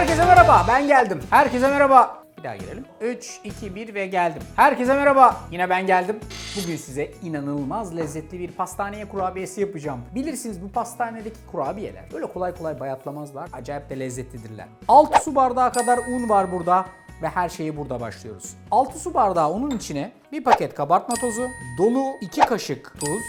Herkese merhaba, ben geldim. Herkese merhaba. Bir daha girelim. 3, 2, 1 ve geldim. Herkese merhaba. Yine ben geldim. Bugün size inanılmaz lezzetli bir pastaneye kurabiyesi yapacağım. Bilirsiniz bu pastanedeki kurabiyeler böyle kolay kolay bayatlamazlar. Acayip de lezzetlidirler. 6 su bardağı kadar un var burada. Ve her şeyi burada başlıyoruz. 6 su bardağı unun içine bir paket kabartma tozu, dolu 2 kaşık tuz,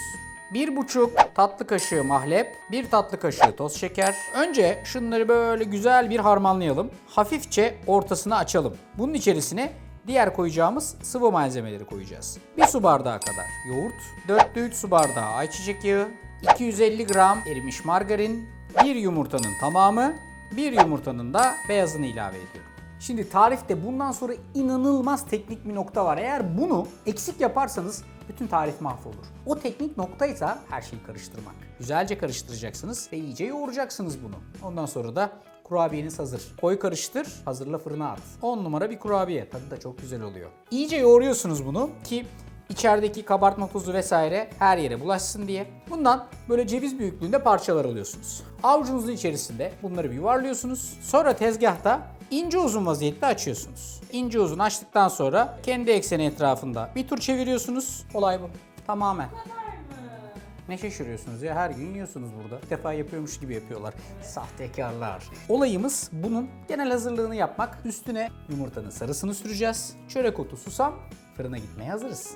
1,5 tatlı kaşığı mahlep, 1 tatlı kaşığı toz şeker. Önce şunları böyle güzel bir harmanlayalım. Hafifçe ortasını açalım. Bunun içerisine diğer koyacağımız sıvı malzemeleri koyacağız. 1 su bardağı kadar yoğurt, 4'te 3 su bardağı ayçiçek yağı, 250 gram erimiş margarin, 1 yumurtanın tamamı, 1 yumurtanın da beyazını ilave ediyorum. Şimdi tarifte bundan sonra inanılmaz teknik bir nokta var. Eğer bunu eksik yaparsanız bütün tarif mahvolur. O teknik noktaysa her şeyi karıştırmak. Güzelce karıştıracaksınız ve iyice yoğuracaksınız bunu. Ondan sonra da kurabiyeniz hazır. Koy karıştır, hazırla fırına at. 10 numara bir kurabiye. Tadı da çok güzel oluyor. İyice yoğuruyorsunuz bunu ki içerideki kabartma tozu vesaire her yere bulaşsın diye. Bundan böyle ceviz büyüklüğünde parçalar alıyorsunuz. Avucunuzun içerisinde bunları bir yuvarlıyorsunuz. Sonra tezgahta ince uzun vaziyette açıyorsunuz. İnce uzun açtıktan sonra kendi ekseni etrafında bir tur çeviriyorsunuz. Olay bu. Tamamen. Ne şaşırıyorsunuz ya? Her gün yiyorsunuz burada. Bir defa yapıyormuş gibi yapıyorlar. Sahtekarlar. Olayımız bunun genel hazırlığını yapmak. Üstüne yumurtanın sarısını süreceğiz. Çörek otu, susam. Fırına gitmeye hazırız.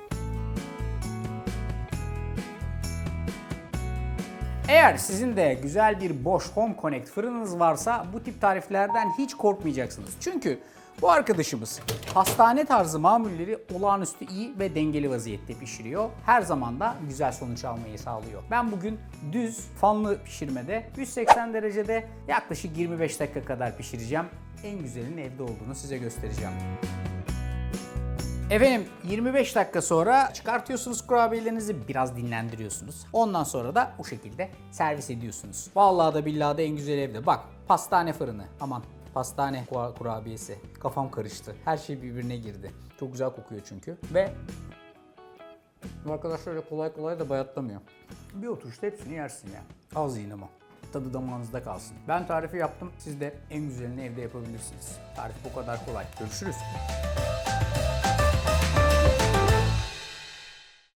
Eğer sizin de güzel bir Bosch Home Connect fırınınız varsa bu tip tariflerden hiç korkmayacaksınız. Çünkü bu arkadaşımız pastane tarzı mamulleri olağanüstü iyi ve dengeli vaziyette pişiriyor. Her zaman da güzel sonuç almayı sağlıyor. Ben bugün düz fanlı pişirmede 180 derecede yaklaşık 25 dakika kadar pişireceğim. En güzelinin evde olduğunu size göstereceğim. Efendim 25 dakika sonra çıkartıyorsunuz kurabiyelerinizi, biraz dinlendiriyorsunuz. Ondan sonra da bu şekilde servis ediyorsunuz. Vallahi da billahi da en güzel evde. Bak, pastane fırını. Aman, pastane kurabiyesi. Kafam karıştı. Her şey birbirine girdi. Çok güzel kokuyor çünkü. Ve bu arkadaşlar öyle kolay kolay da bayatlamıyor. Bir oturuşta hepsini yersin ya. Az yiyin ama. Tadı damağınızda kalsın. Ben tarifi yaptım. Siz de en güzelini evde yapabilirsiniz. Tarif bu kadar kolay. Görüşürüz.